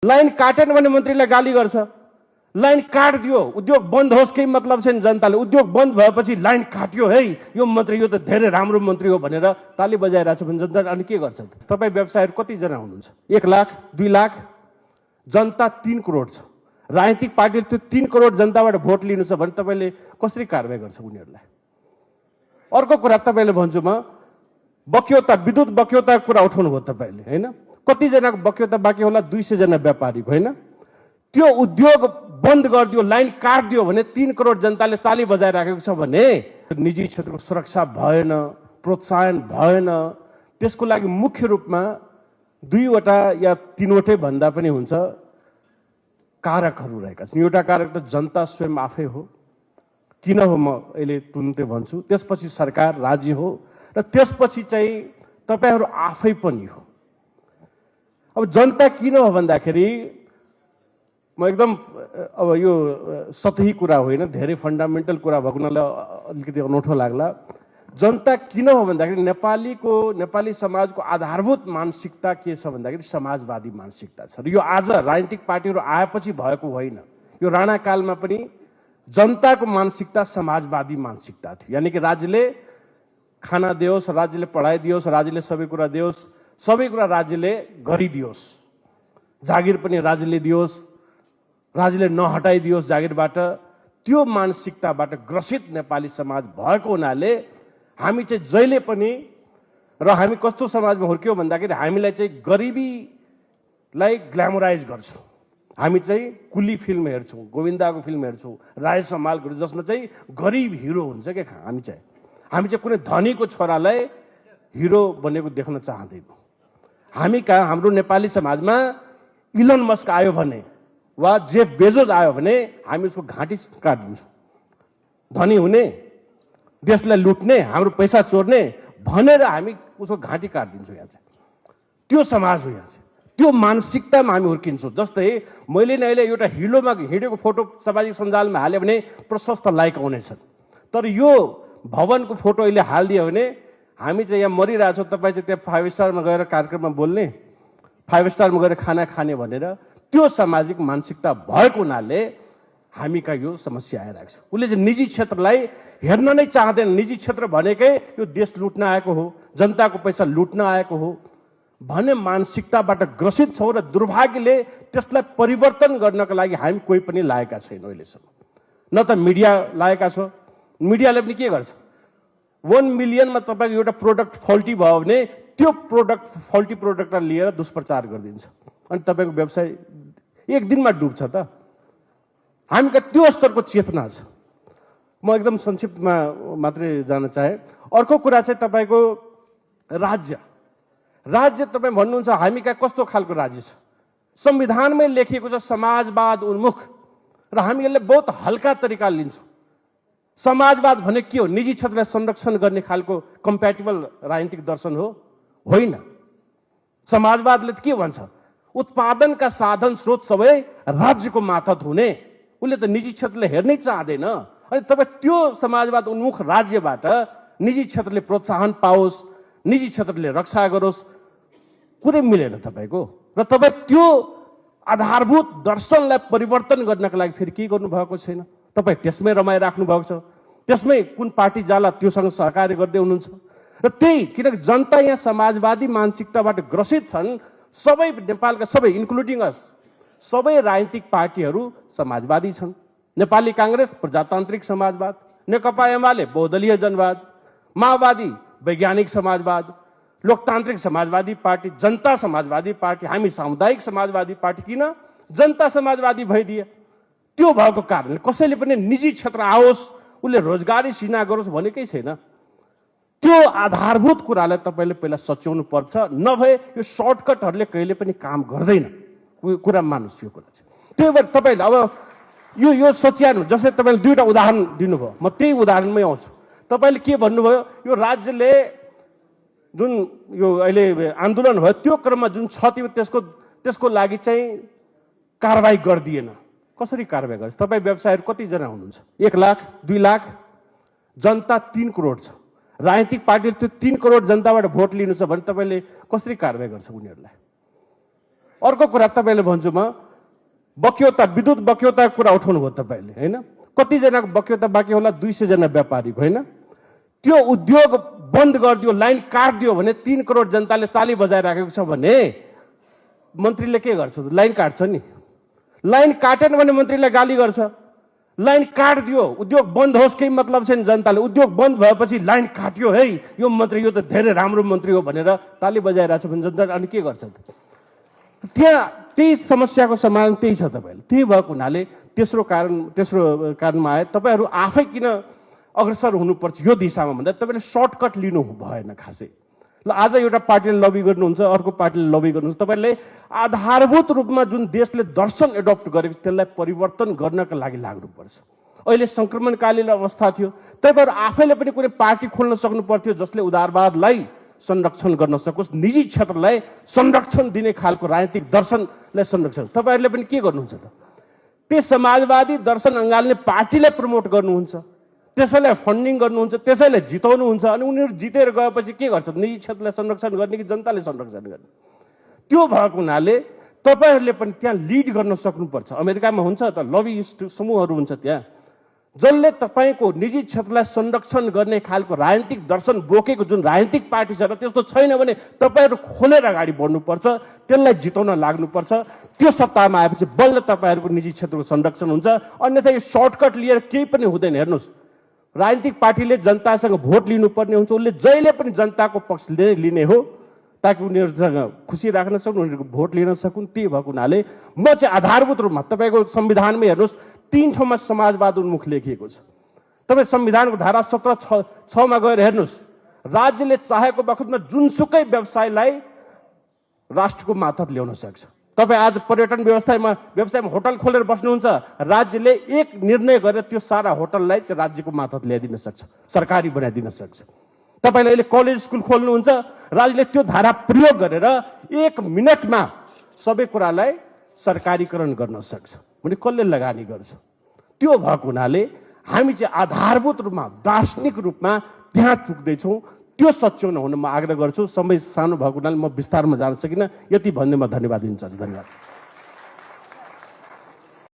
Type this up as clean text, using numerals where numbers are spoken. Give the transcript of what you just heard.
Line काटेन भने मन्त्रीलाई गाली गर्छ। लाइन काटिदियो, उद्योग बन्द होस्, केही मतलब छैन। जनताले उद्योग बन्द भएपछि लाइन काट्यो है, यो मन्त्री यो त धेरै राम्रो मन्त्री हो भनेर ताली बजाइरहेछ भने जनता अनि के गर्छ? तपाईँ व्यवसायहरू कतिजना हुनुहुन्छ? 1 लाख 2 लाख, जनता 3 करोड छ। राजनीतिक पार्टीले त्यो 3 करोड जनताबाट भोट लिनु छ भने तपाईँले कसरी कारबाही गर्छ उनीहरूलाई? अर्को कुरा तपाईँले भन्छु म, बक्यौता, विद्युत बक्यौताको कुरा उठाउनु भयो तपाईँले होइन? कतिजनाको बक्यौता बाँकी होला? 200 जना व्यापारीको होइन? त्यो उद्योग बन्द गरिदियो, लाइन काटिदियो भने 3 करोड जनताले ताली बजाइराखेको छ भने निजी क्षेत्रको सुरक्षा भएन, प्रोत्साहन भएन। त्यसको लागि मुख्य रूपमा 2 वटा या 3 वटै भन्दा पनि हुन्छ कारकहरू रहेका छन्। एउटा कारक त जनता स्वयं आफै हो, किन हो म अहिले तुरुन्तै भन्छु। त्यसपछि सरकार, राज्य हो, र त्यसपछि चाहिँ तपाईँहरू आफै पनि हो। अब जनता किन हो भन्दाखेरि म एकदम अब यो सतही कुरा होइन, धेरै फन्डामेन्टल कुरा भएको हुनाले अलिकति अनौठो लाग्ला। जनता किन हो भन्दाखेरि नेपाली समाजको आधारभूत मानसिकता के छ भन्दाखेरि समाजवादी मानसिकता छ। र यो आज राजनीतिक पार्टीहरू आएपछि भएको होइन। यो राणा कालमा पनि जनताको मानसिकता समाजवादी मानसिकता थियो। यानि कि राज्यले खाना दियोस्, राज्यले पढाइदियोस्, राज्यले सबै कुरा दियोस्, सबै कुरा राज्यले गरिदियोस्, जागिर पनि राज्यले दियोस्, राज्यले नहटाइदियोस् जागिरबाट। त्यो मानसिकताबाट ग्रसित नेपाली समाज भएको हुनाले हामी चाहिँ जहिले पनि, र हामी कस्तो समाजमा हुर्क्यौँ भन्दाखेरि हामीलाई चाहिँ गरिबीलाई ग्ल्यामराइज गर्छौँ। हामी चाहिँ कुली फिल्म हेर्छौँ, गोविन्दाको फिल्म हेर्छौँ, राय सम्मालको, जसमा चाहिँ गरिब हिरो हुन्छ क्या। हामी चाहिँ कुनै धनीको छोरालाई हिरो बनेको देख्न चाहँदैनौँ। हामी कहाँ हाम्रो नेपाली समाजमा इलन मस्क आयो भने वा जेफ बेजोस आयो भने हामी उसको घाँटी काटिदिन्छौँ। धनी हुने, देशलाई लुट्ने, हाम्रो पैसा चोर्ने भनेर हामी उसको घाँटी काटिदिन्छौँ। यहाँ चाहिँ त्यो समाज हो। यहाँ चाहिँ त्यो मानसिकतामा हामी हुर्किन्छौँ। जस्तै मैले नै अहिले एउटा हिलोमा हिँडेको फोटो सामाजिक सञ्जालमा हाल्यो भने प्रशस्त लाइक आउनेछन्, तर यो भवनको फोटो अहिले हालिदियो भने हामी चाहिँ यहाँ मरिरहेछौँ, तपाईँ चाहिँ त्यहाँ 5 स्टारमा गएर कार्यक्रममा बोल्ने, 5 स्टारमा गएर खाना खाने भनेर त्यो सामाजिक मानसिकता भएको हुनाले हामी कहाँ यो समस्या आइरहेको छ। उसले चाहिँ निजी क्षेत्रलाई हेर्न नै चाहँदैन। निजी क्षेत्र भनेकै यो देश लुट्न आएको हो, जनताको पैसा लुट्न आएको हो भन्ने मानसिकताबाट ग्रसित छौँ। र दुर्भाग्यले त्यसलाई परिवर्तन गर्नका लागि हामी कोही पनि लागेका छैनौँ अहिलेसम्म। न त मिडिया लागेका छ। मिडियाले पनि के गर्छ? 1 मिलियनमा तपाईँको एउटा प्रोडक्ट फल्टी भयो भने त्यो फल्टी प्रोडक्टलाई लिएर दुष्प्रचार गरिदिन्छ अनि तपाईँको व्यवसाय 1 दिनमा डुब्छ त। हामी कहाँ त्यो स्तरको चेतना छ। म एकदम संक्षिप्तमा मात्रै जान चाहे। अर्को कुरा चाहिँ तपाईँको राज्य तपाईँ भन्नुहुन्छ हामी कहाँ कस्तो खालको राज्य छ? संविधानमै लेखिएको छ समाजवाद उन्मुख, र हामी यसलाई बहुत हल्का तरिकाले लिन्छौँ। समाजवाद भने के हो? निजी क्षेत्रलाई संरक्षण गर्ने खालको कम्प्याटिबल राजनीतिक दर्शन हो? होइन। समाजवादले के भन्छ? उत्पादनका साधन स्रोत सबै राज्यको मातहत हुने। उसले त निजी क्षेत्रले हेर्नै चाहँदैन। अनि तपाईँ त्यो समाजवाद उन्मुख राज्यबाट निजी क्षेत्रले प्रोत्साहन पाओस्, निजी क्षेत्रले रक्षा गरोस्, कुरै मिलेन तपाईँको। र तपाईँ त्यो आधारभूत दर्शनलाई परिवर्तन गर्नका लागि फेरि के गर्नुभएको छैन। तपाईँ त्यसमै रमाइराख्नु भएको छ। त्यसमै कुन पार्टी जाला त्योसँग सहकार्य गर्दै हुनुहुन्छ। र त्यही किनकि जनता यहाँ समाजवादी मानसिकताबाट ग्रसित छन्। सबै नेपालका सबै इन्क्लुडिङ अस, सबै राजनीतिक पार्टीहरू समाजवादी छन्। नेपाली काङ्ग्रेस प्रजातान्त्रिक समाजवाद, नेकपा एमाले बहुदलीय जनवाद, माओवादी वैज्ञानिक समाजवाद, लोकतान्त्रिक समाजवादी पार्टी, जनता समाजवादी पार्टी, हामी सामुदायिक समाजवादी पार्टी। किन जनता समाजवादी भइदिए? त्यो भएको कारणले कसैले पनि निजी क्षेत्र आओस्, उसले रोजगारी सिर्जना गरोस् भनेकै छैन। त्यो आधारभूत कुरालाई तपाईँले पहिला सच्याउनु पर्छ, नभए यो सर्टकटहरूले कहिले पनि काम गर्दैन। कुरा मान्नुहोस् यो कुरा चाहिँ। त्यही भएर तपाईँले अब यो सच्याउनु, जस्तै तपाईँले 2टा उदाहरण दिनुभयो, म त्यही उदाहरणमै आउँछु। तपाईँले के भन्नुभयो? यो राज्यले जुन यो अहिले आन्दोलन भयो त्यो क्रममा जुन क्षति भयो त्यसको लागि चाहिँ कारबाही गरिदिएन। कसरी कारबाही गर्छ? तपाईँ व्यवसायहरू कतिजना हुनुहुन्छ? 1 लाख 2 लाख, जनता 3 करोड छ। राजनीतिक पार्टीले त्यो 3 करोड जनताबाट भोट लिनु छ भने तपाईँले कसरी कारबाही गर्छ उनीहरूलाई? अर्को कुरा तपाईँले भन्छु म बक्यौता विद्युत बक्यौताको कुरा उठाउनु भयो तपाईँले होइन कतिजनाको बक्यौता बाँकी होला 200 जना व्यापारीको होइन त्यो उद्योग बन्द गरिदियो लाइन काटिदियो भने 3 करोड जनताले ताली बजाइराखेको छ भने मन्त्रीले के गर्छ लाइन काट्छ नि लाइन काटेन भने मन्त्रीले गाली गर्छ लाइन काटिदियो उद्योग बन्द होस् केही मतलब छैन जनताले उद्योग बन्द भएपछि लाइन काट्यो है यो मन्त्री यो त धेरै राम्रो मन्त्री हो भनेर ताली बजाइरहेछ भने जनताले अनि के गर्छ त्यहाँ त्यही समस्याको समाधान त्यही छ तपाईँले त्यही भएको हुनाले तेस्रो कारणमा आए तपाईँहरू आफै किन अग्रसर हुनुपर्छ यो दिशामा भन्दा तपाईँले सर्टकट लिनु भएन खासै ल आज एउटा पार्टीले लबी गर्नुहुन्छ अर्को पार्टीले लबी गर्नुहुन्छ तपाईँले आधारभूत रूपमा जुन देशले दर्शन एडप्ट गरेको छ त्यसलाई परिवर्तन गर्नका लागि लाग्नुपर्छ अहिले संक्रमणकालीन अवस्था थियो तपाईँहरू आफैले पनि कुनै पार्टी खोल्न सक्नु पर्थ्यो जसले उदारवादलाई संरक्षण गर्न सकोस् निजी क्षेत्रलाई संरक्षण दिने खालको राजनीतिक दर्शनलाई संरक्षण तपाईँहरूले पनि के गर्नुहुन्छ त त्यस समाजवादी दर्शन अँगाल्ने पार्टीलाई प्रमोट गर्नुहुन्छ त्यसैलाई फन्डिङ गर्नुहुन्छ त्यसैलाई जिताउनुहुन्छ अनि उनीहरू जितेर गएपछि के गर्छ निजी क्षेत्रलाई संरक्षण गर्ने कि जनताले संरक्षण गर्ने त्यो भएको हुनाले तपाईँहरूले पनि त्यहाँ लिड गर्न सक्नुपर्छ अमेरिकामा हुन्छ त लबिस्ट समूहहरू हुन्छ त्यहाँ जसले तपाईँको निजी क्षेत्रलाई संरक्षण गर्ने खालको राजनीतिक दर्शन बोकेको जुन राजनीतिक पार्टी छ र त्यस्तो छैन भने तपाईँहरू खोलेर अगाडि बढ्नुपर्छ त्यसलाई जिताउन लाग्नुपर्छ त्यो सत्तामा आएपछि बल्ल तपाईँहरूको निजी क्षेत्रको संरक्षण हुन्छ अन्यथा यो सर्टकट लिएर केही पनि हुँदैन हेर्नुहोस् राजनीतिक पार्टीले जनतासँग भोट लिनुपर्ने हुन्छ उसले जहिले पनि जनताको पक्ष लिने हो ताकि उनीहरूसँग खुसी राख्न सक्नु उनीहरूको भोट लिन सकुन् त्यही भएको हुनाले म चाहिँ आधारभूत रूपमा तपाईँको संविधानमै हेर्नुहोस् 3 ठाउँमा समाजवाद उन्मुख लेखिएको छ तपाईँ संविधानको धारा 17(6) मा गएर हेर्नुहोस् राज्यले चाहेको बखतमा जुनसुकै व्यवसायलाई राष्ट्रको मातहत ल्याउन सक्छ तपाईँ आज पर्यटन व्यवसायमा होटल खोलेर बस्नुहुन्छ राज्यले एक निर्णय गरेर त्यो सारा होटललाई चाहिँ राज्यको मातहत ल्याइदिन सक्छ सरकारी बनाइदिन सक्छ तपाईँले अहिले कलेज स्कुल खोल्नुहुन्छ राज्यले त्यो धारा प्रयोग गरेर 1 मिनटमा सबै कुरालाई सरकारीकरण गर्न सक्छ भने कसले लगानी गर्छ त्यो भएको हुनाले हामी चाहिँ आधारभूत रूपमा दार्शनिक रूपमा त्यहाँ चुक्दैछौँ त्यो सच्याउन हुन म आग्रह गर्छु समय सानो भएको हुनाले म विस्तारमा जान सकिनँ यति भन्दै म धन्यवाद दिन चाहन्छु धन्यवाद